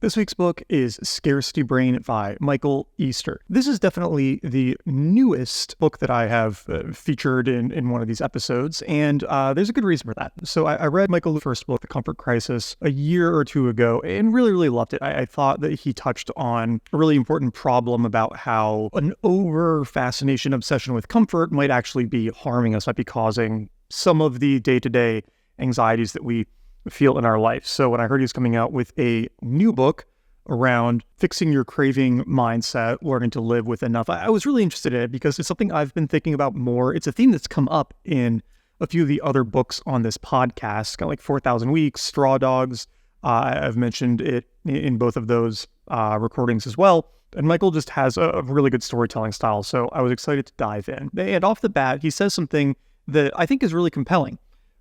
This week's book is Scarcity Brain by Michael Easter. This is definitely the newest book that I have featured in one of these episodes, and there's a good reason for that. So I read Michael's first book, The Comfort Crisis, a year or two ago, and really loved it. I thought that he touched on a really important problem about how an over-fascination obsession with comfort might actually be harming us, might be causing some of the day-to-day anxieties that we feel in our life. So when I heard he was coming out with a new book around fixing your craving mindset, learning to live with enough, I was really interested in it because it's something I've been thinking about more. It's a theme that's come up in a few of the other books on this podcast, kind of like 4,000 Weeks, Straw Dogs. I've mentioned it in both of those recordings as well. And Michael just has a really good storytelling style. So I was excited to dive in. And off the bat, he says something that I think is really compelling,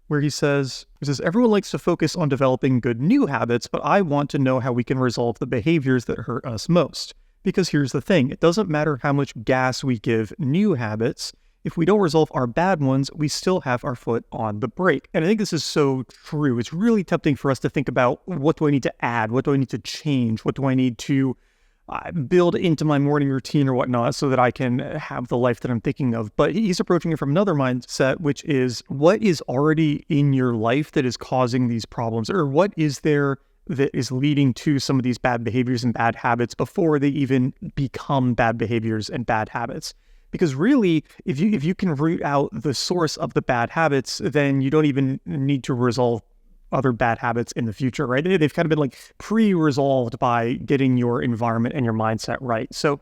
where he says, everyone likes to focus on developing good new habits, but I want to know how we can resolve the behaviors that hurt us most. Because here's the thing, it doesn't matter how much gas we give new habits. If we don't resolve our bad ones, we still have our foot on the brake. And I think this is so true. It's really tempting for us to think about, what do I need to add? What do I need to change? What do I need to build into my morning routine or whatnot so that I can have the life that I'm thinking of? But he's approaching it from another mindset, which is, what is already in your life that is causing these problems? Or what is there that is leading to some of these bad behaviors and bad habits before they even become bad behaviors and bad habits? Because really, if you can root out the source of the bad habits, then you don't even need to resolve other bad habits in the future, right? They've kind of been like pre-resolved by getting your environment and your mindset right. So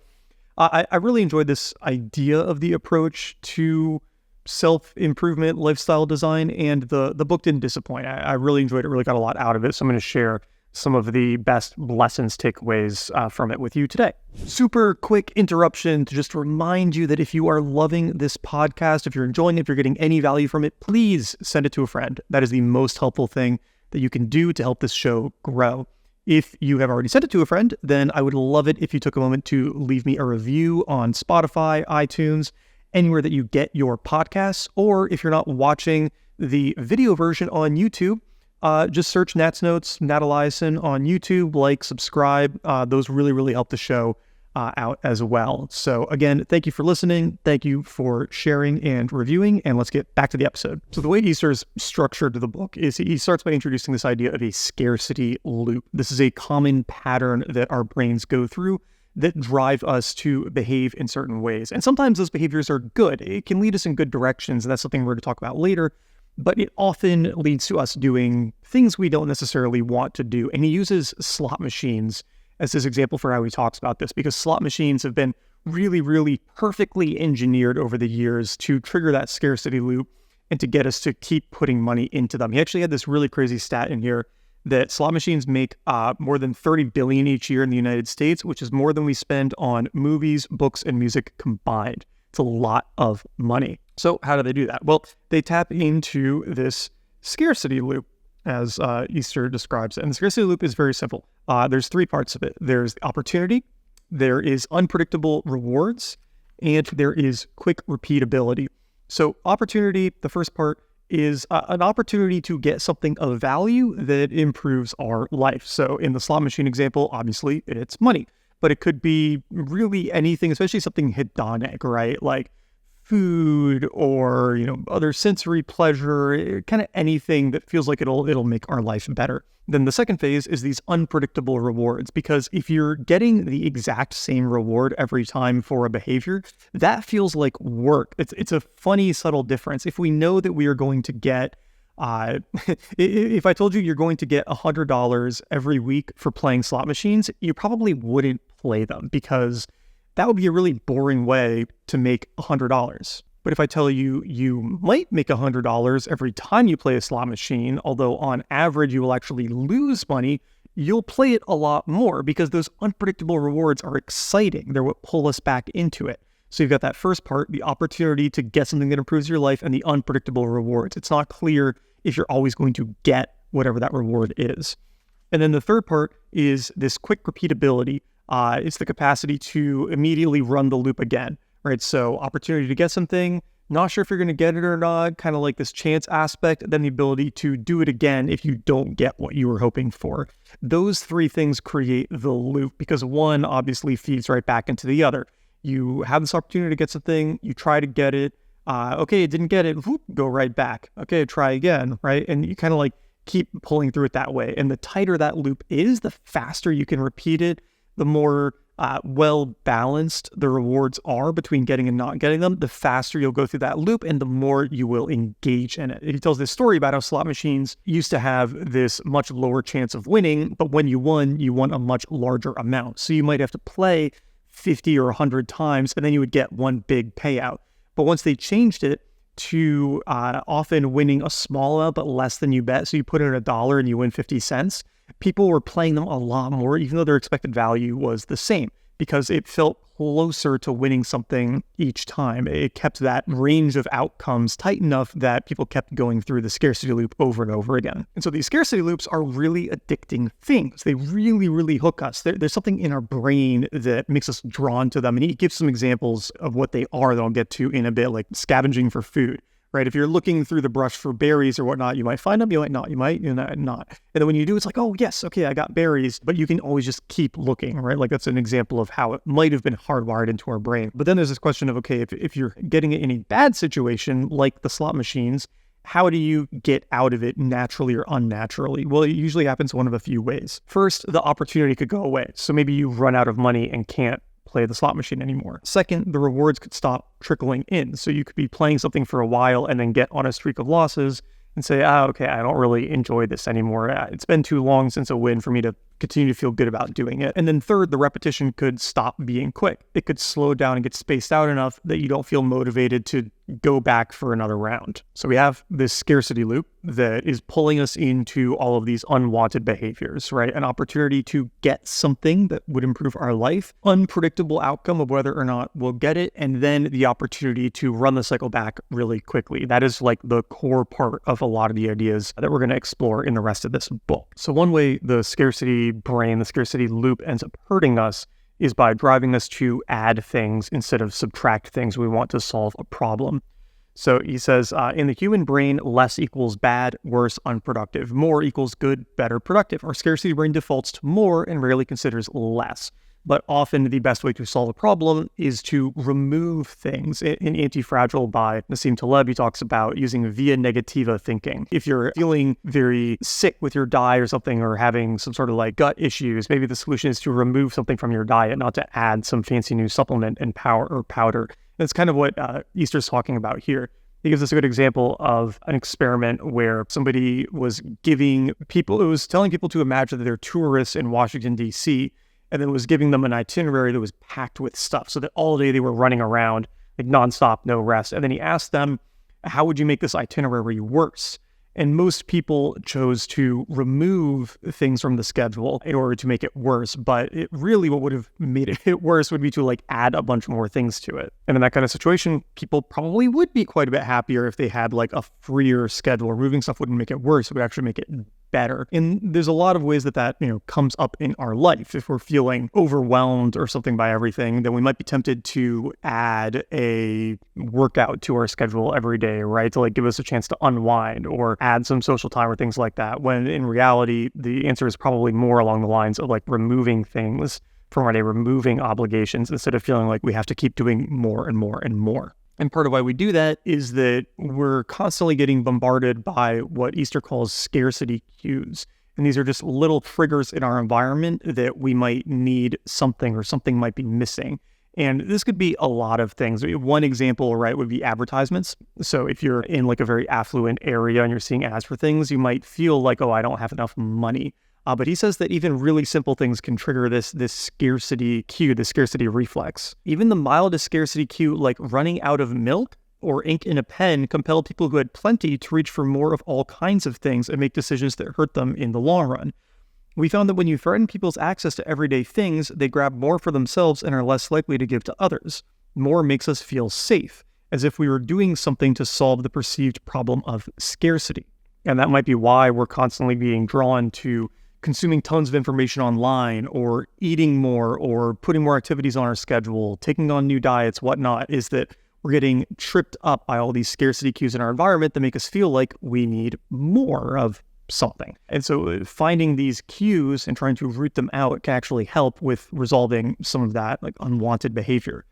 I really enjoyed this idea of the approach to self-improvement, lifestyle design, and the book didn't disappoint. I really enjoyed it, really got a lot out of it. So I'm going to share some of the best lessons, takeaways from it with you today. Super quick interruption to just remind you that if you are loving this podcast, if you're enjoying it, if you're getting any value from it, please send it to a friend. That is the most helpful thing that you can do to help this show grow. If you have already sent it to a friend, then I would love it if you took a moment to leave me a review on Spotify, iTunes, anywhere that you get your podcasts, or if you're not watching the video version on YouTube, just search Nat's Notes, Nat Eliason on YouTube, like, subscribe. Those really help the show out as well. So again, thank you for listening. Thank you for sharing and reviewing, and let's get back to the episode. So the way Easter's structured the book is he starts by introducing this idea of a scarcity loop. This is a common pattern that our brains go through that drive us to behave in certain ways. And sometimes those behaviors are good. It can lead us in good directions, and that's something we're going to talk about later. But it often leads to us doing things we don't necessarily want to do. And he uses slot machines as his example for how he talks about this, because slot machines have been really perfectly engineered over the years to trigger that scarcity loop and to get us to keep putting money into them. He actually had this really crazy stat in here that slot machines make more than $30 billion each year in the United States, which is more than we spend on movies, books, and music combined. It's a lot of money. So how do they do that? Well, they tap into this scarcity loop, as Easter describes it. And the scarcity loop is very simple. There's three parts of it. There's the opportunity, there is unpredictable rewards, and there is quick repeatability. So opportunity, the first part, is an opportunity to get something of value that improves our life. So in the slot machine example, obviously it's money, but it could be really anything, especially something hedonic, right? Like food or, other sensory pleasure, kind of anything that feels like it'll make our life better. Then the second phase is these unpredictable rewards, because if you're getting the exact same reward every time for a behavior, that feels like work. It's a funny, subtle difference. If we know that we are going to get, if I told you you're going to get $100 every week for playing slot machines, you probably wouldn't play them, because that would be a really boring way to make $100. But if I tell you you might make $100 every time you play a slot machine, although on average you will actually lose money, you'll play it a lot more, because those unpredictable rewards are exciting. They're what pull us back into it. So you've got that first part, the opportunity to get something that improves your life, and the unpredictable rewards. It's not clear if you're always going to get whatever that reward is. And then the third part is this quick repeatability. It's the capacity to immediately run the loop again, right? So opportunity to get something, not sure if you're going to get it or not, kind of like this chance aspect, then the ability to do it again if you don't get what you were hoping for. Those three things create the loop because one obviously feeds right back into the other. You have this opportunity to get something, you try to get it, okay, didn't get it, whoop, go right back. Okay, try again, right? And you kind of like keep pulling through it that way. And the tighter that loop is, the faster you can repeat it, the more well-balanced the rewards are between getting and not getting them, the faster you'll go through that loop and the more you will engage in it. He tells this story about how slot machines used to have this much lower chance of winning, but when you won a much larger amount. So you might have to play 50 or 100 times and then you would get one big payout. But once they changed it to often winning a small amount but less than you bet, so you put in $1 and you win 50 cents, people were playing them a lot more, even though their expected value was the same, because it felt closer to winning something each time. It kept that range of outcomes tight enough that people kept going through the scarcity loop over and over again. And so these scarcity loops are really addicting things. They really, really hook us. There's something in our brain that makes us drawn to them. And he gives some examples of what they are that I'll get to in a bit, like scavenging for food. Right? If you're looking through the brush for berries or whatnot, you might find them, you might not, you might not. And then when you do, it's like, oh yes, okay, I got berries, but you can always just keep looking, right? Like that's an example of how it might have been hardwired into our brain. But then there's this question of, okay, if you're getting it in a bad situation, like the slot machines, how do you get out of it naturally or unnaturally? Well, it usually happens one of a few ways. First, the opportunity could go away. So maybe you run out of money and can't play the slot machine anymore. Second, the rewards could stop trickling in. So you could be playing something for a while and then get on a streak of losses and say, okay, I don't really enjoy this anymore. It's been too long since a win for me to continue to feel good about doing it. And then third, the repetition could stop being quick. It could slow down and get spaced out enough that you don't feel motivated to go back for another round. So we have this scarcity loop that is pulling us into all of these unwanted behaviors, right? An opportunity to get something that would improve our life, unpredictable outcome of whether or not we'll get it, and then the opportunity to run the cycle back really quickly. That is like the core part of a lot of the ideas that we're going to explore in the rest of this book. So one way the scarcity brain, the scarcity loop ends up hurting us is by driving us to add things instead of subtract things we want to solve a problem. So he says, in the human brain, less equals bad, worse, unproductive. More equals good, better, productive. Our scarcity brain defaults to more and rarely considers less. But often the best way to solve a problem is to remove things. In Anti-Fragile by Nassim Taleb, he talks about using via negativa thinking. If you're feeling very sick with your diet or something, or having some sort of like gut issues, maybe the solution is to remove something from your diet, not to add some fancy new supplement and powder. That's kind of what Easter's talking about here. He gives us a good example of an experiment where somebody was telling people to imagine that they're tourists in Washington, D.C., and then was giving them an itinerary that was packed with stuff so that all day they were running around like nonstop, no rest. And then he asked them, how would you make this itinerary worse? And most people chose to remove things from the schedule in order to make it worse. But what would have made it worse would be to like add a bunch more things to it. And in that kind of situation, people probably would be quite a bit happier if they had like a freer schedule. Removing stuff wouldn't make it worse. It would actually make it better. And there's a lot of ways that comes up in our life. If we're feeling overwhelmed or something by everything, then we might be tempted to add a workout to our schedule every day, right? To like give us a chance to unwind or add some social time or things like that. When in reality, the answer is probably more along the lines of like removing things from our day, removing obligations instead of feeling like we have to keep doing more and more and more. And part of why we do that is that we're constantly getting bombarded by what Easter calls scarcity cues. And these are just little triggers in our environment that we might need something or something might be missing. And this could be a lot of things. One example, right, would be advertisements. So if you're in like a very affluent area and you're seeing ads for things, you might feel like, oh, I don't have enough money. But he says that even really simple things can trigger this scarcity cue, the scarcity reflex. Even the mildest scarcity cue, like running out of milk or ink in a pen, compelled people who had plenty to reach for more of all kinds of things and make decisions that hurt them in the long run. We found that when you threaten people's access to everyday things, they grab more for themselves and are less likely to give to others. More makes us feel safe, as if we were doing something to solve the perceived problem of scarcity. And that might be why we're constantly being drawn to consuming tons of information online or eating more or putting more activities on our schedule, taking on new diets, whatnot, is that we're getting tripped up by all these scarcity cues in our environment that make us feel like we need more of something. And so finding these cues and trying to root them out can actually help with resolving some of that like unwanted behavior.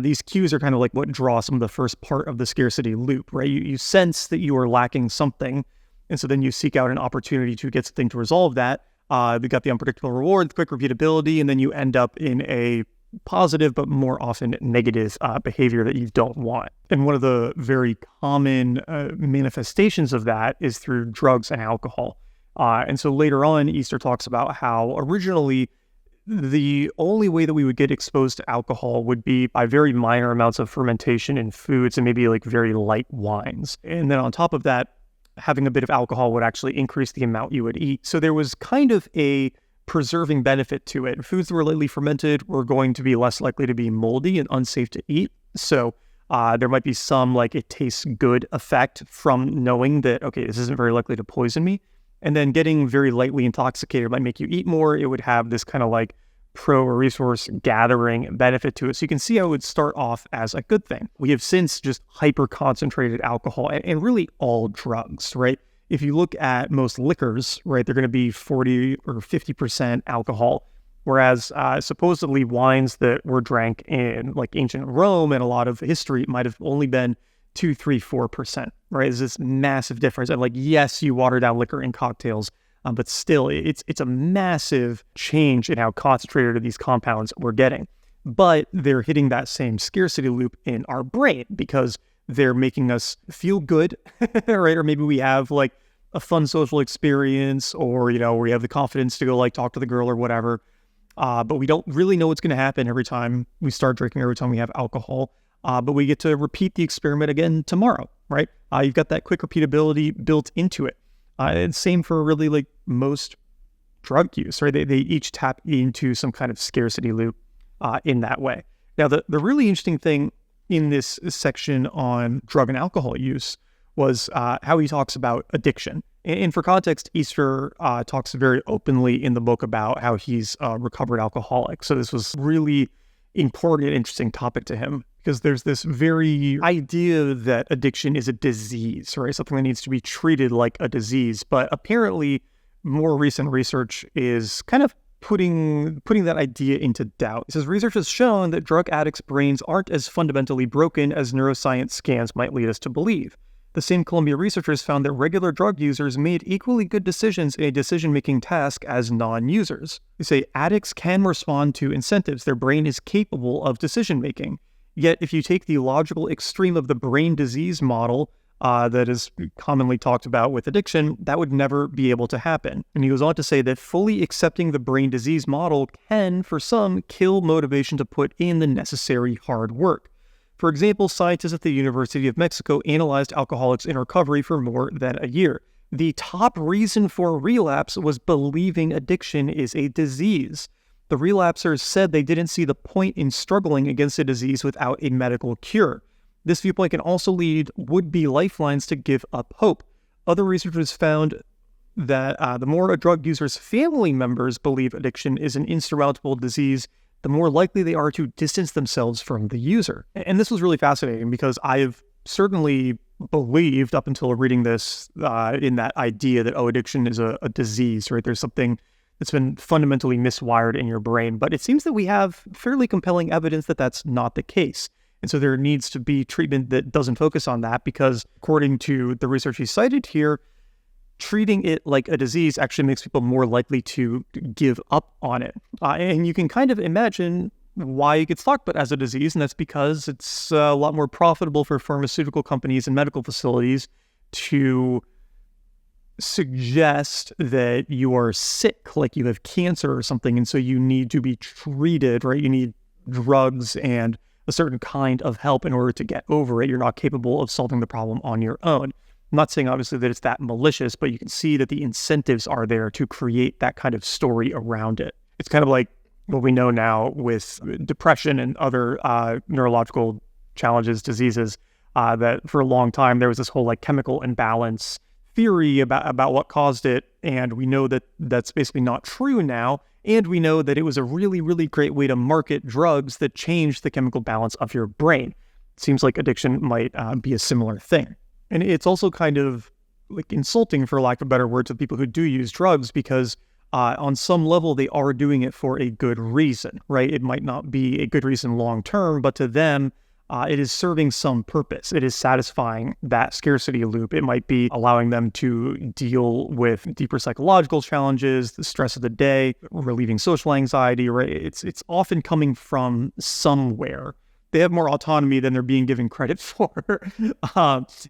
These cues are kind of like what draw some of the first part of the scarcity loop, right? You sense that you are lacking something, and so then you seek out an opportunity to get something to resolve that. We got the unpredictable reward, the quick repeatability, and then you end up in a positive but more often negative behavior that you don't want. And one of the very common manifestations of that is through drugs and alcohol. And so later on, Easter talks about how originally the only way that we would get exposed to alcohol would be by very minor amounts of fermentation in foods and maybe like very light wines. And then on top of that, having a bit of alcohol would actually increase the amount you would eat. So there was kind of a preserving benefit to it. Foods that were lightly fermented were going to be less likely to be moldy and unsafe to eat. So there might be some like it tastes good effect from knowing that, okay, this isn't very likely to poison me. And then getting very lightly intoxicated might make you eat more. It would have this kind of like pro or resource gathering benefit to it. So you can see how it would start off as a good thing. We have since just hyper concentrated alcohol and really all drugs, right? If you look at most liquors, right, they're going to be 40 or 50% alcohol. Whereas supposedly wines that were drank in like ancient Rome and a lot of history might have only been 2, 3, 4%, right? There's this massive difference. And like, yes, you water down liquor in cocktails, but still it's a massive change in how concentrated these compounds we're getting. But they're hitting that same scarcity loop in our brain because they're making us feel good, right? Or maybe we have like a fun social experience, or, you know, we have the confidence to go like talk to the girl or whatever. But we don't really know what's going to happen every time we start drinking, every time we have alcohol. But we get to repeat the experiment again tomorrow, right? You've got that quick repeatability built into it. And same for really like most drug use, right? They each tap into some kind of scarcity loop in that way. Now, the really interesting thing in this section on drug and alcohol use was how he talks about addiction. And for context, Easter talks very openly in the book about how he's a recovered alcoholic. So this was really important and interesting topic to him because there's this very idea that addiction is a disease, right? Something that needs to be treated like a disease. But apparently, more recent research is kind of putting that idea into doubt. He says, research has shown that drug addicts' brains aren't as fundamentally broken as neuroscience scans might lead us to believe. The same Columbia researchers found that regular drug users made equally good decisions in a decision-making task as non-users. They say addicts can respond to incentives. Their brain is capable of decision-making. Yet, if you take the logical extreme of the brain disease model that is commonly talked about with addiction, that would never be able to happen. And he goes on to say that fully accepting the brain disease model can, for some, kill motivation to put in the necessary hard work. For example, scientists at the University of Mexico analyzed alcoholics in recovery for more than a year. The top reason for relapse was believing addiction is a disease. The relapsers said they didn't see the point in struggling against a disease without a medical cure. This viewpoint can also lead would-be lifelines to give up hope. Other researchers found that the more a drug user's family members believe addiction is an insurmountable disease, the more likely they are to distance themselves from the user. And this was really fascinating because I've certainly believed up until reading this in that idea that, addiction is a disease, right? There's something that's been fundamentally miswired in your brain. But it seems that we have fairly compelling evidence that that's not the case. And so there needs to be treatment that doesn't focus on that because according to the research he cited here, treating it like a disease actually makes people more likely to give up on it. And you can kind of imagine why it gets talked about as a disease, and that's because it's a lot more profitable for pharmaceutical companies and medical facilities to suggest that you are sick, like you have cancer or something, and so you need to be treated, right? You need drugs and a certain kind of help in order to get over it. You're not capable of solving the problem on your own. I'm not saying obviously that it's that malicious, but you can see that the incentives are there to create that kind of story around it. It's kind of like what we know now with depression and other neurological challenges, diseases, that for a long time there was this whole like chemical imbalance theory about what caused it. And we know that that's basically not true now. And we know that it was a really, really great way to market drugs that changed the chemical balance of your brain. seems like addiction might be a similar thing. And it's also kind of like insulting, for lack of a better word, to people who do use drugs, because on some level they are doing it for a good reason, right? It might not be a good reason long term, but to them, it is serving some purpose. It is satisfying that scarcity loop. It might be allowing them to deal with deeper psychological challenges, the stress of the day, relieving social anxiety, right? It's often coming from somewhere. They have more autonomy than they're being given credit for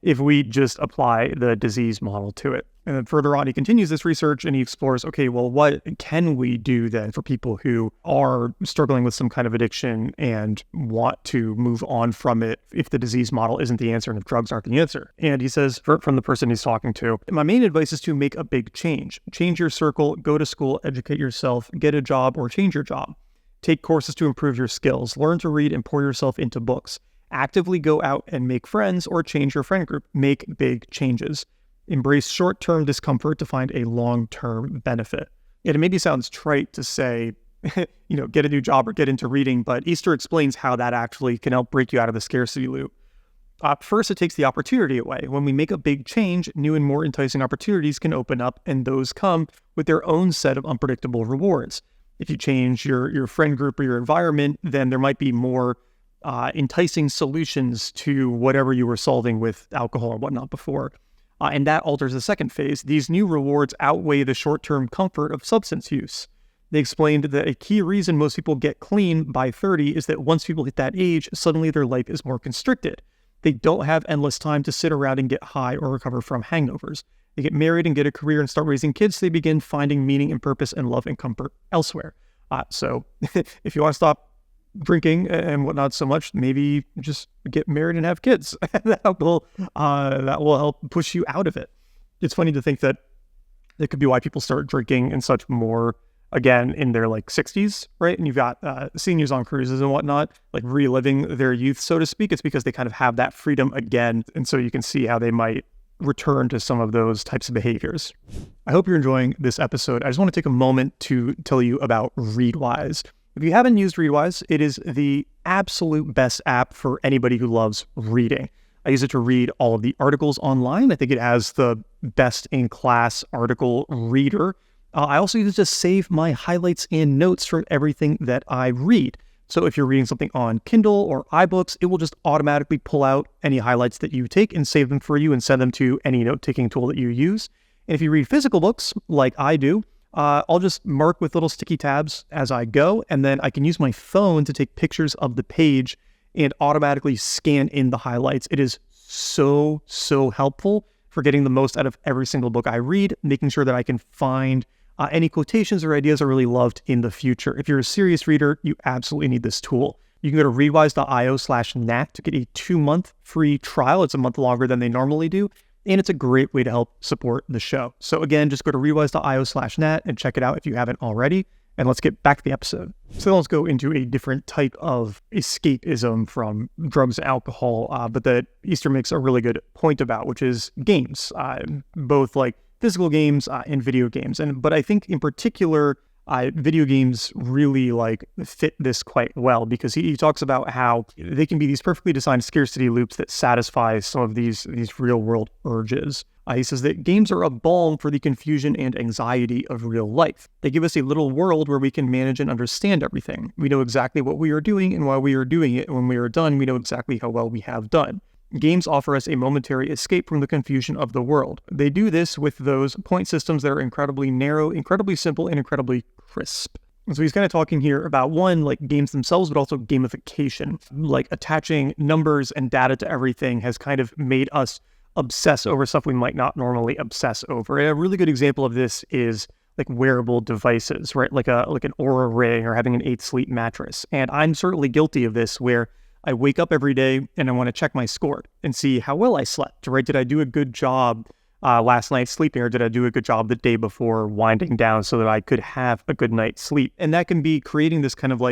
if we just apply the disease model to it. And then further on, he continues this research and he explores, okay, well, what can we do then for people who are struggling with some kind of addiction and want to move on from it if the disease model isn't the answer and if drugs aren't the answer? And he says, from the person he's talking to, my main advice is to make a big change. Change your circle, go to school, educate yourself, get a job, or change your job. Take courses to improve your skills, learn to read and pour yourself into books. Actively go out and make friends or change your friend group. Make big changes. Embrace short-term discomfort to find a long-term benefit. It maybe sounds trite to say, get a new job or get into reading, but Easter explains how that actually can help break you out of the scarcity loop. First, it takes the opportunity away. When we make a big change, new and more enticing opportunities can open up, and those come with their own set of unpredictable rewards. If you change your friend group or your environment, then there might be more enticing solutions to whatever you were solving with alcohol or whatnot before. And that alters the second phase. These new rewards outweigh the short-term comfort of substance use. They explained that a key reason most people get clean by 30 is that once people hit that age, suddenly their life is more constricted. They don't have endless time to sit around and get high or recover from hangovers. They get married and get a career and start raising kids, so they begin finding meaning and purpose and love and comfort elsewhere. So if you want to stop drinking and whatnot so much, maybe just get married and have kids. that will help push you out of it. It's funny to think that it could be why people start drinking and such more again in their 60s, right? And you've got seniors on cruises and whatnot, reliving their youth, so to speak. It's because they kind of have that freedom again. And so you can see how they might return to some of those types of behaviors. I hope you're enjoying this episode. I just want to take a moment to tell you about Readwise. If you haven't used Readwise, it is the absolute best app for anybody who loves reading. I use it to read all of the articles online. I think it has the best-in-class article reader. I also use it to save my highlights and notes from everything that I read. So if you're reading something on Kindle or iBooks, it will just automatically pull out any highlights that you take and save them for you and send them to any note-taking tool that you use. And if you read physical books, like I do, I'll just mark with little sticky tabs as I go, and then I can use my phone to take pictures of the page and automatically scan in the highlights. It is so helpful for getting the most out of every single book I read, making sure that I can find any quotations or ideas I really loved in the future. If you're a serious reader, you absolutely need this tool. You can go to readwise.io/nat to get a 2-month free trial. It's a month longer than they normally do, and it's a great way to help support the show. So again, just go to readwise.io/nat and check it out if you haven't already. And let's get back to the episode. So let's go into a different type of escapism from drugs and alcohol, but that Easter makes a really good point about, which is games, both physical games and video games. But I think in particular, video games really fit this quite well, because he talks about how they can be these perfectly designed scarcity loops that satisfy some of these real world urges. He says that games are a balm for the confusion and anxiety of real life. They give us a little world where we can manage and understand everything. We know exactly what we are doing and why we are doing it. And when we are done, we know exactly how well we have done. Games offer us a momentary escape from the confusion of the world. They do this with those point systems that are incredibly narrow, incredibly simple, and incredibly crisp. So he's kind of talking here about games themselves, but also gamification. Attaching numbers and data to everything has kind of made us obsess over stuff we might not normally obsess over. And a really good example of this is wearable devices, right? Like an Oura Ring or having an 8-sleep mattress. And I'm certainly guilty of this, where I wake up every day and I want to check my score and see how well I slept, right? Did I do a good job last night sleeping, or did I do a good job the day before winding down so that I could have a good night's sleep? And that can be creating this kind of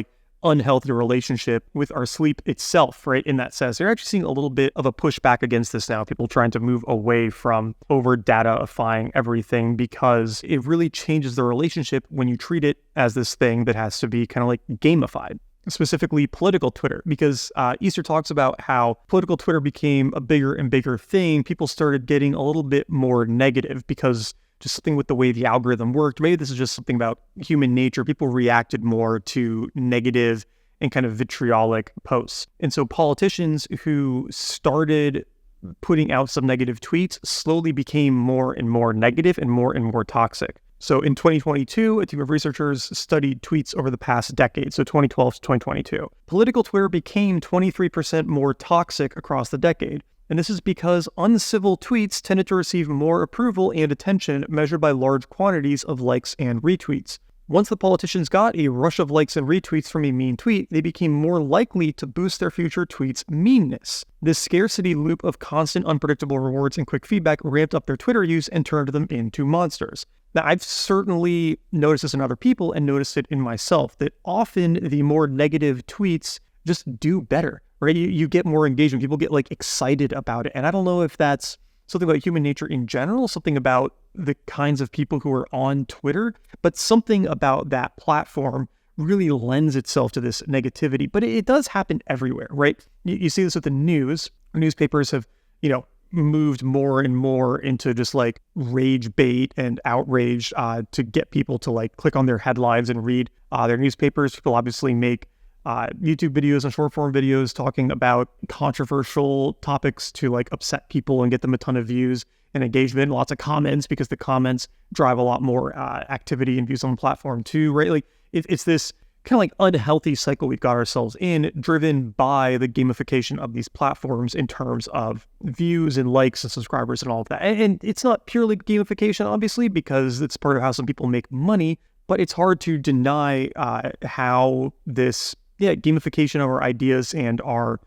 unhealthy relationship with our sleep itself, right? In that sense, they're actually seeing a little bit of a pushback against this now, people trying to move away from over data-ifying everything, because it really changes the relationship when you treat it as this thing that has to be kind of gamified. specifically political Twitter, because Easter talks about how political Twitter became a bigger and bigger thing. People started getting a little bit more negative because just something with the way the algorithm worked. Maybe this is just something about human nature. People reacted more to negative and kind of vitriolic posts. And so politicians who started putting out some negative tweets slowly became more and more negative and more toxic. So in 2022, a team of researchers studied tweets over the past decade, so 2012 to 2022. Political Twitter became 23% more toxic across the decade. And this is because uncivil tweets tended to receive more approval and attention measured by large quantities of likes and retweets. Once the politicians got a rush of likes and retweets from a mean tweet, they became more likely to boost their future tweets' meanness. This scarcity loop of constant unpredictable rewards and quick feedback ramped up their Twitter use and turned them into monsters. Now, I've certainly noticed this in other people and noticed it in myself, that often the more negative tweets just do better, right? You get more engagement. People get like excited about it. And I don't know if that's something about human nature in general, something about the kinds of people who are on Twitter, but something about that platform really lends itself to this negativity. But it does happen everywhere, right? You see this with the news. Newspapers have, moved more and more into just like rage bait and outrage to get people to like click on their headlines and read their newspapers. People obviously make YouTube videos and short form videos talking about controversial topics to like upset people and get them a ton of views and engagement, lots of comments, because the comments drive a lot more activity and views on the platform too, right? Like it's this kind of like unhealthy cycle we've got ourselves in, driven by the gamification of these platforms in terms of views and likes and subscribers and all of that. And it's not purely gamification, obviously, because it's part of how some people make money, but it's hard to deny how this gamification of our ideas and our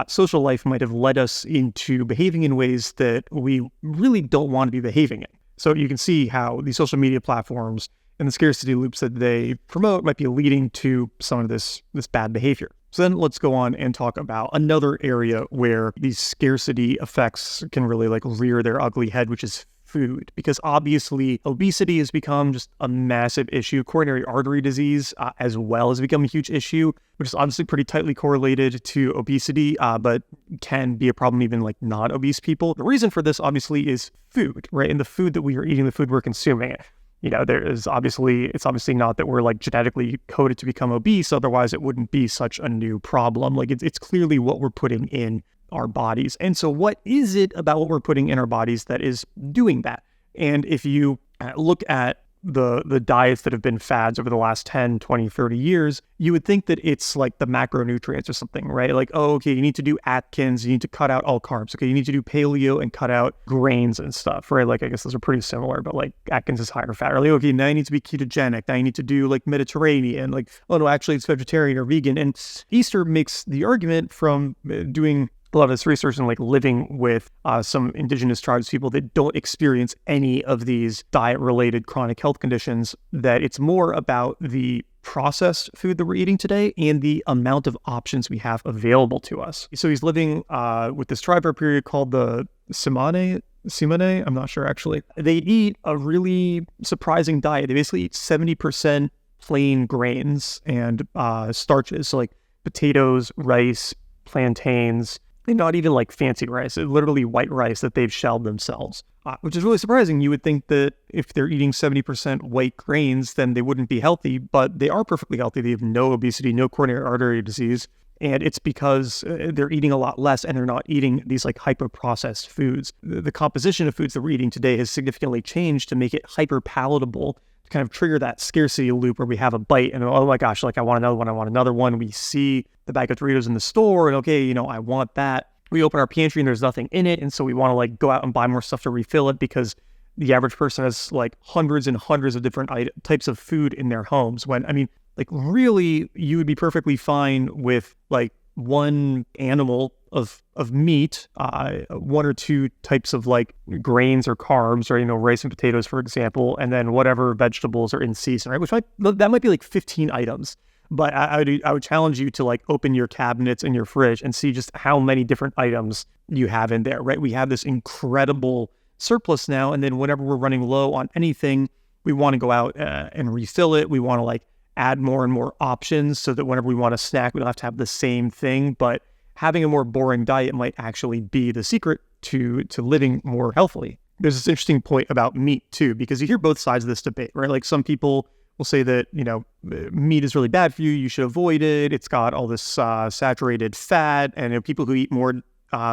social life might have led us into behaving in ways that we really don't want to be behaving in. So you can see how these social media platforms and the scarcity loops that they promote might be leading to some of this bad behavior. So then let's go on and talk about another area where these scarcity effects can really like rear their ugly head, which is food, because obviously obesity has become just a massive issue. Coronary artery disease as well has become a huge issue, which is obviously pretty tightly correlated to obesity, but can be a problem even like non-obese people. The reason for this obviously is food, right? And the food that we are eating, the food we're consuming. It's obviously not that we're like genetically coded to become obese. Otherwise it wouldn't be such a new problem. Like it's clearly what we're putting in our bodies. And so what is it about what we're putting in our bodies that is doing that? And if you look at the diets that have been fads over the last 10, 20, 30 years, you would think that it's like the macronutrients or something, right? Like, oh, okay, you need to do Atkins, you need to cut out all carbs. Okay, you need to do paleo and cut out grains and stuff, right? Like, I guess those are pretty similar, but like Atkins is higher fat. Or like, okay, now you need to be ketogenic. Now you need to do like Mediterranean. Like, oh no, actually it's vegetarian or vegan. And Easter makes the argument from doing a lot of this research and like living with some indigenous tribes, people that don't experience any of these diet-related chronic health conditions, that it's more about the processed food that we're eating today and the amount of options we have available to us. So he's living with this tribe for a period called the Simane, I'm not sure actually. They eat a really surprising diet. They basically eat 70% plain grains and starches, so like potatoes, rice, plantains, and not even like fancy rice, literally white rice that they've shelled themselves, which is really surprising. You would think that if they're eating 70% white grains, then they wouldn't be healthy, but they are perfectly healthy. They have no obesity, no coronary artery disease, and it's because they're eating a lot less and they're not eating these like hyper-processed foods. The composition of foods that we're eating today has significantly changed to make it hyper-palatable, to kind of trigger that scarcity loop where we have a bite and, oh my gosh, like I want another one. We see the bag of Doritos in the store and okay, I want that. We open our pantry and there's nothing in it. And so we want to like go out and buy more stuff to refill it, because the average person has like hundreds and hundreds of different types of food in their homes. When, I mean, like really you would be perfectly fine with like one animal of meat, one or two types of like grains or carbs, or, rice and potatoes, for example, and then whatever vegetables are in season, right? That might be like 15 items. But I would challenge you to like open your cabinets and your fridge and see just how many different items you have in there, right? We have this incredible surplus now. And then whenever we're running low on anything, we want to go out and refill it. We want to like add more and more options so that whenever we want a snack, we don't have to have the same thing. But having a more boring diet might actually be the secret to living more healthily. There's this interesting point about meat too, because you hear both sides of this debate, right? Like some people will say that, meat is really bad for you. You should avoid it. It's got all this saturated fat. And people who eat more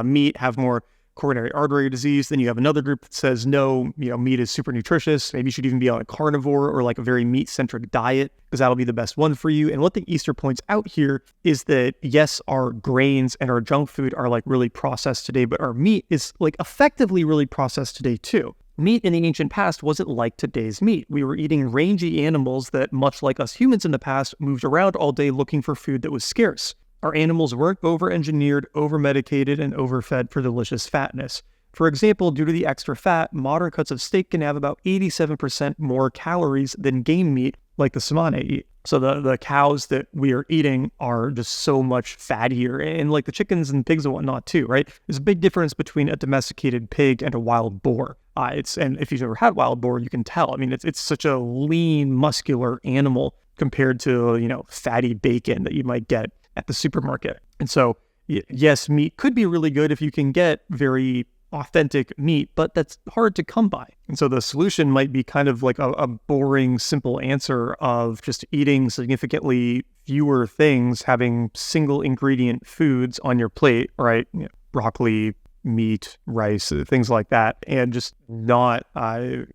meat have more coronary artery disease. Then you have another group that says, no, meat is super nutritious. Maybe you should even be on a carnivore or like a very meat-centric diet because that'll be the best one for you. And what the Easter points out here is that, yes, our grains and our junk food are like really processed today, but our meat is like effectively really processed today too. Meat in the ancient past wasn't like today's meat. We were eating rangy animals that, much like us humans in the past, moved around all day looking for food that was scarce. Our animals weren't over-engineered, over-medicated, and overfed for delicious fatness. For example, due to the extra fat, modern cuts of steak can have about 87% more calories than game meat like the samana eat. So the cows that we are eating are just so much fattier, and like the chickens and pigs and whatnot too, right? There's a big difference between a domesticated pig and a wild boar. And if you've ever had wild boar, you can tell. I mean, it's such a lean, muscular animal compared to, fatty bacon that you might get at the supermarket. And so, yes, meat could be really good if you can get very authentic meat, but that's hard to come by. And so the solution might be kind of like a boring, simple answer of just eating significantly fewer things, having single ingredient foods on your plate, right? Broccoli, meat, rice, things like that, and just not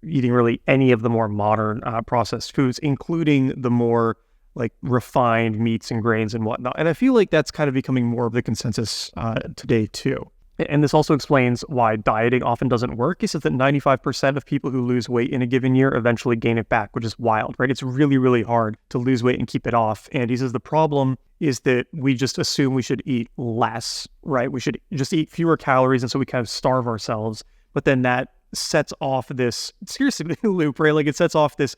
eating really any of the more modern processed foods, including the more like refined meats and grains and whatnot. And I feel like that's kind of becoming more of the consensus today too. And this also explains why dieting often doesn't work. He says that 95% of people who lose weight in a given year eventually gain it back, which is wild, right? It's really, really hard to lose weight and keep it off. And he says the problem is that we just assume we should eat less, right? We should just eat fewer calories, and so we kind of starve ourselves. But then that sets off this scarcity loop, right? Like it sets off this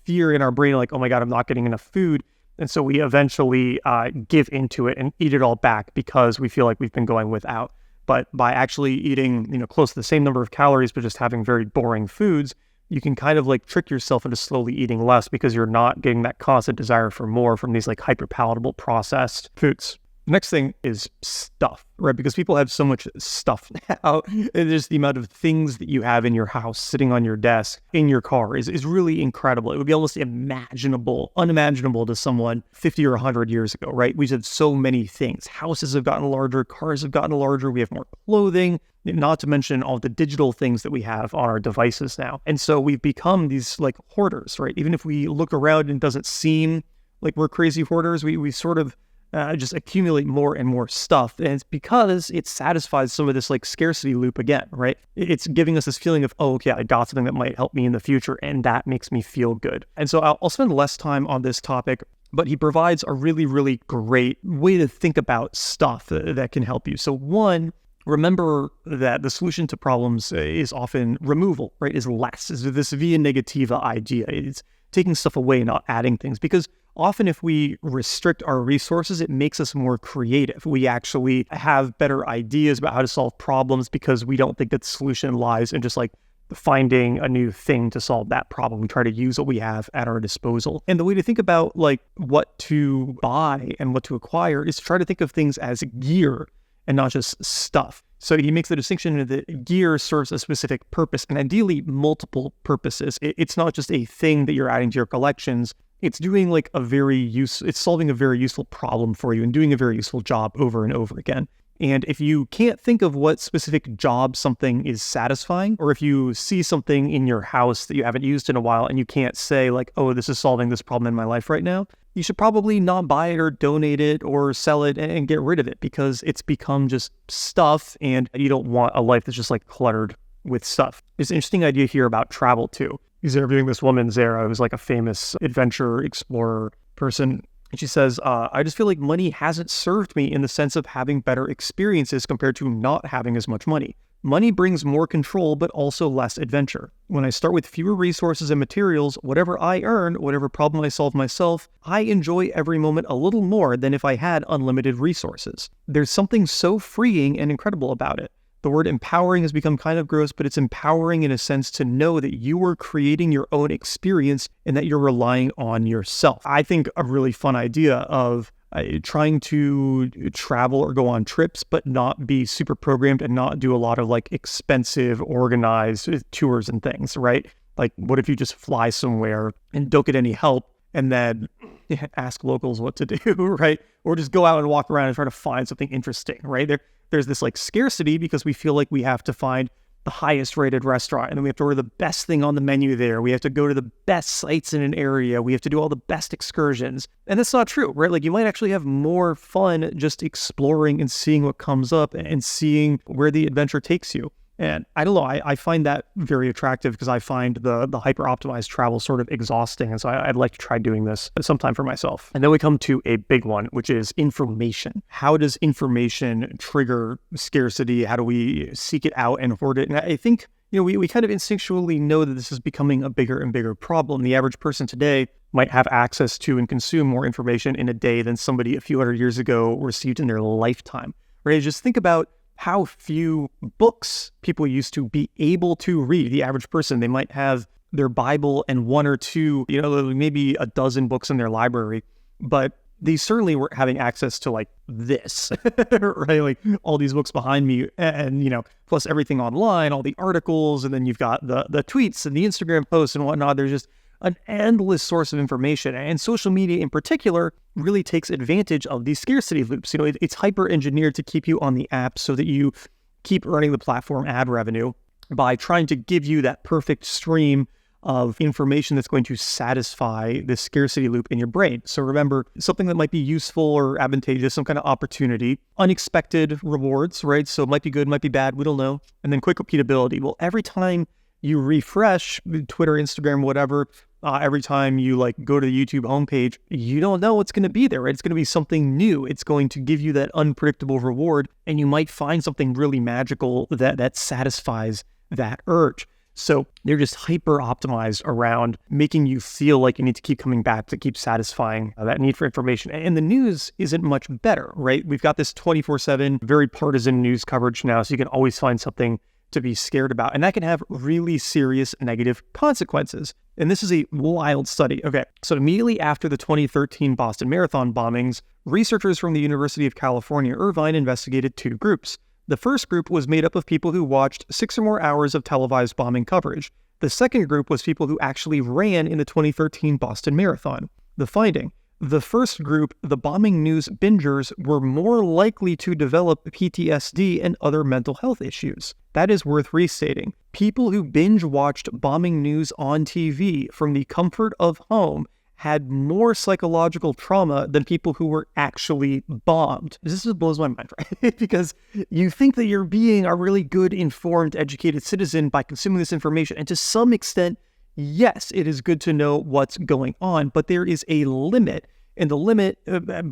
fear in our brain, like, oh my God, I'm not getting enough food. And so we eventually give into it and eat it all back because we feel like we've been going without. But by actually eating, close to the same number of calories, but just having very boring foods, you can kind of like trick yourself into slowly eating less because you're not getting that constant desire for more from these like hyper palatable processed foods. The next thing is stuff, right? Because people have so much stuff now. And just the amount of things that you have in your house, sitting on your desk, in your car is really incredible. It would be almost unimaginable to someone 50 or 100 years ago, right? We just have so many things. Houses have gotten larger, cars have gotten larger, we have more clothing, not to mention all the digital things that we have on our devices now. And so we've become these like hoarders, right? Even if we look around and it doesn't seem like we're crazy hoarders, we sort of just accumulate more and more stuff. And it's because it satisfies some of this like scarcity loop again, right? It's giving us this feeling of, oh, okay, I got something that might help me in the future, and that makes me feel good. And so I'll spend less time on this topic, but he provides a really, really great way to think about stuff that can help you. So one, remember that the solution to problems is often removal, right? Is less, is this via negativa idea. It's taking stuff away, not adding things, because often if we restrict our resources, it makes us more creative. We actually have better ideas about how to solve problems because we don't think that the solution lies in just like finding a new thing to solve that problem. We try to use what we have at our disposal. And the way to think about like what to buy and what to acquire is to try to think of things as gear and not just stuff. So he makes the distinction that gear serves a specific purpose, and ideally multiple purposes. It's not just a thing that you're adding to your collections. It's doing like it's solving a very useful problem for you and doing a very useful job over and over again. And if you can't think of what specific job something is satisfying, or if you see something in your house that you haven't used in a while and you can't say like, oh, this is solving this problem in my life right now, you should probably not buy it or donate it or sell it and get rid of it because it's become just stuff and you don't want a life that's just like cluttered with stuff. There's an interesting idea here about travel too. He's interviewing this woman, Zara, who's like a famous adventure explorer person. And she says, I just feel like money hasn't served me in the sense of having better experiences compared to not having as much money. Money brings more control, but also less adventure. When I start with fewer resources and materials, whatever I earn, whatever problem I solve myself, I enjoy every moment a little more than if I had unlimited resources. There's something so freeing and incredible about it. The word empowering has become kind of gross, but it's empowering in a sense to know that you are creating your own experience and that you're relying on yourself. I think a really fun idea of trying to travel or go on trips, but not be super programmed and not do a lot of like expensive, organized tours and things, right? Like, what if you just fly somewhere and don't get any help and then ask locals what to do, right? Or just go out and walk around and try to find something interesting, right? There's this like scarcity because we feel like we have to find the highest rated restaurant and then we have to order the best thing on the menu there. We have to go to the best sites in an area. We have to do all the best excursions. And that's not true, right? Like, you might actually have more fun just exploring and seeing what comes up and seeing where the adventure takes you. And I don't know, I find that very attractive because I find the hyper-optimized travel sort of exhausting. And so I'd like to try doing this sometime for myself. And then we come to a big one, which is information. How does information trigger scarcity? How do we seek it out and hoard it? And I think, we kind of instinctually know that this is becoming a bigger and bigger problem. The average person today might have access to and consume more information in a day than somebody a few hundred years ago received in their lifetime, right? Just think about how few books people used to be able to read. The average person, they might have their Bible and one or two, maybe a dozen books in their library, but they certainly weren't having access to like this, right? Like all these books behind me and, plus everything online, all the articles, and then you've got the tweets and the Instagram posts and whatnot. There's just an endless source of information, and social media in particular really takes advantage of these scarcity loops. It's hyper engineered to keep you on the app so that you keep earning the platform ad revenue by trying to give you that perfect stream of information that's going to satisfy this scarcity loop in your brain. So remember, something that might be useful or advantageous, some kind of opportunity, unexpected rewards, right? So it might be good, might be bad, we don't know. And then quick repeatability. Well, every time you refresh Twitter, Instagram, whatever, every time you go to the YouTube homepage, you don't know what's going to be there, right? It's going to be something new. It's going to give you that unpredictable reward, and you might find something really magical that satisfies that urge. So they're just hyper optimized around making you feel like you need to keep coming back to keep satisfying that need for information. And the news isn't much better, right? We've got this 24/7, very partisan news coverage now, so you can always find something to be scared about. And that can have really serious negative consequences. And this is a wild study. Okay, so immediately after the 2013 Boston Marathon bombings, researchers from the University of California, Irvine investigated two groups. The first group was made up of people who watched 6 or more hours of televised bombing coverage. The second group was people who actually ran in the 2013 Boston Marathon. The finding: the first group, the bombing news bingers, were more likely to develop PTSD and other mental health issues. That is worth restating. People who binge-watched bombing news on TV from the comfort of home had more psychological trauma than people who were actually bombed. This just blows my mind, right? Because you think that you're being a really good, informed, educated citizen by consuming this information, and to some extent, yes, it is good to know what's going on, but there is a limit, and the limit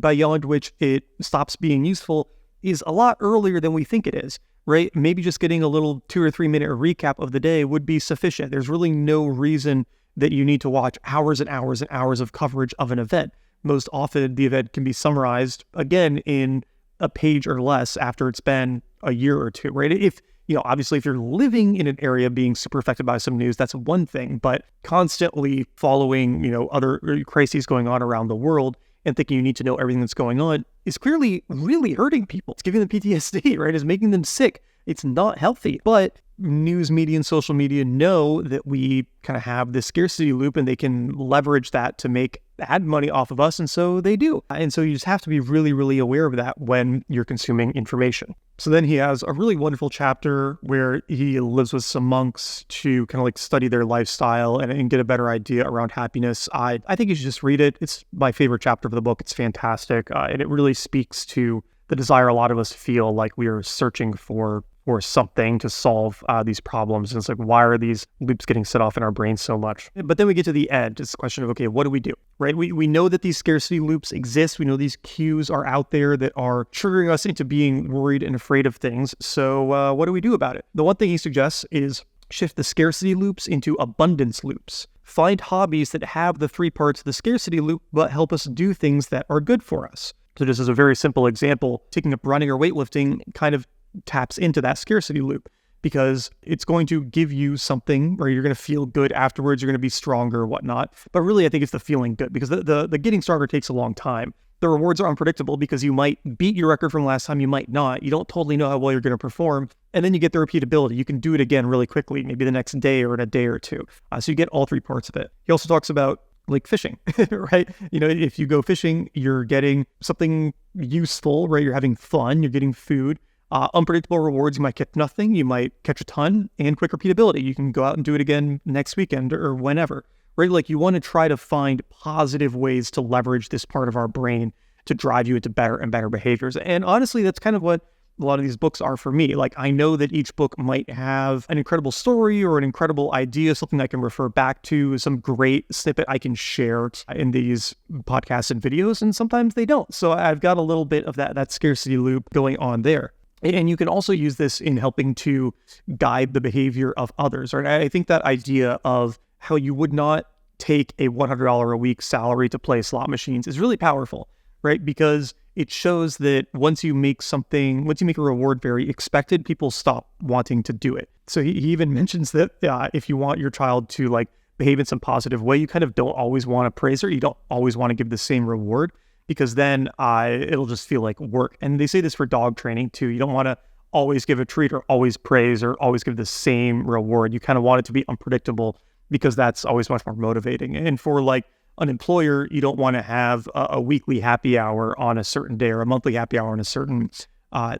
beyond which it stops being useful is a lot earlier than we think it is, right? Maybe just getting a little 2 or 3 minute recap of the day would be sufficient. There's really no reason that you need to watch hours and hours and hours of coverage of an event. Most often, the event can be summarized, again, in a page or less after it's been a year or two, right? If obviously, if you're living in an area being super affected by some news, that's one thing, but constantly following, other crises going on around the world and thinking you need to know everything that's going on is clearly really hurting people. It's giving them PTSD, right? It's making them sick. It's not healthy. But news media and social media know that we kind of have this scarcity loop, and they can leverage that to make ad money off of us, and so they do. And so you just have to be really, really aware of that when you're consuming information. So then he has a really wonderful chapter where he lives with some monks to kind of study their lifestyle and get a better idea around happiness. I think you should just read it. It's my favorite chapter of the book. It's fantastic. And it really speaks to the desire a lot of us feel like we are searching for something to solve these problems. And it's why are these loops getting set off in our brains so much? But then we get to the end. It's a question of, okay, what do we do, right? We know that these scarcity loops exist. We know these cues are out there that are triggering us into being worried and afraid of things. So what do we do about it? The one thing he suggests is shift the scarcity loops into abundance loops. Find hobbies that have the 3 parts of the scarcity loop, but help us do things that are good for us. So just as a very simple example, taking up running or weightlifting kind of taps into that scarcity loop, because it's going to give you something where you're going to feel good afterwards, you're going to be stronger, whatnot. But really, I think it's the feeling good, because the getting stronger takes a long time. The rewards are unpredictable because you might beat your record from last time, you might not. You don't totally know how well you're going to perform. And then you get the repeatability. You can do it again really quickly, maybe the next day or in a day or two. So you get all three parts of it. He also talks about like fishing, right? If you go fishing, you're getting something useful, right? You're having fun, you're getting food. Unpredictable rewards, you might catch nothing, you might catch a ton, and quick repeatability. You can go out and do it again next weekend or whenever, right? Like, you want to try to find positive ways to leverage this part of our brain to drive you into better and better behaviors. And honestly, that's kind of what a lot of these books are for me. Like, I know that each book might have an incredible story or an incredible idea, something I can refer back to, some great snippet I can share in these podcasts and videos, and sometimes they don't. So I've got a little bit of that scarcity loop going on there. And you can also use this in helping to guide the behavior of others, right? I think that idea of how you would not take a $100 a week salary to play slot machines is really powerful, right? Because it shows that once you make a reward very expected, people stop wanting to do it. So he even mentions that if you want your child to like behave in some positive way, you kind of don't always want to praise her. You don't always want to give the same reward, because then it'll just feel like work. And they say this for dog training too. You don't want to always give a treat or always praise or always give the same reward. You kind of want it to be unpredictable, because that's always much more motivating. And for like an employer, you don't want to have a weekly happy hour on a certain day or a monthly happy hour on a certain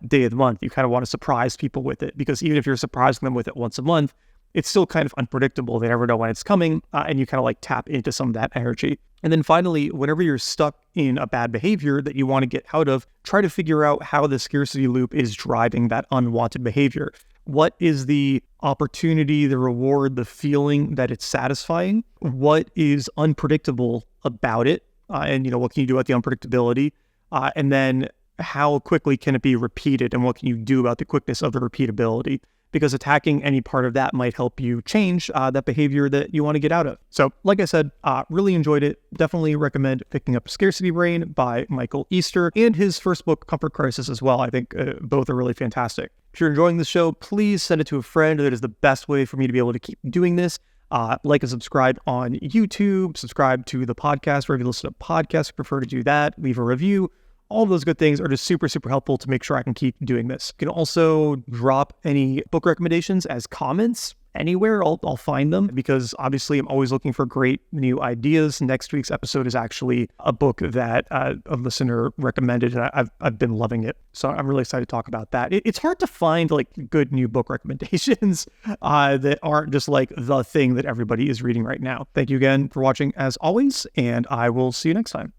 day of the month. You kind of want to surprise people with it, because even if you're surprising them with it once a month, it's still kind of unpredictable. They never know when it's coming, and you kind of like tap into some of that energy. And then finally, whenever you're stuck in a bad behavior that you want to get out of, try to figure out how the scarcity loop is driving that unwanted behavior. What is the opportunity, the reward, the feeling that it's satisfying? What is unpredictable about it? And what can you do about the unpredictability? And then how quickly can it be repeated? And what can you do about the quickness of the repeatability? Because attacking any part of that might help you change that behavior that you want to get out of. So like I said, really enjoyed it. Definitely recommend picking up Scarcity Brain by Michael Easter, and his first book, Comfort Crisis, as well. I think both are really fantastic. If you're enjoying this show, please send it to a friend. That is the best way for me to be able to keep doing this. Like and subscribe on YouTube, subscribe to the podcast wherever you listen to podcasts. If you prefer to do that, leave a review. All of those good things are just super, super helpful to make sure I can keep doing this. You can also drop any book recommendations as comments anywhere. I'll find them, because obviously I'm always looking for great new ideas. Next week's episode is actually a book that a listener recommended, and I've been loving it. So I'm really excited to talk about that. It's hard to find like good new book recommendations that aren't just like the thing that everybody is reading right now. Thank you again for watching as always, and I will see you next time.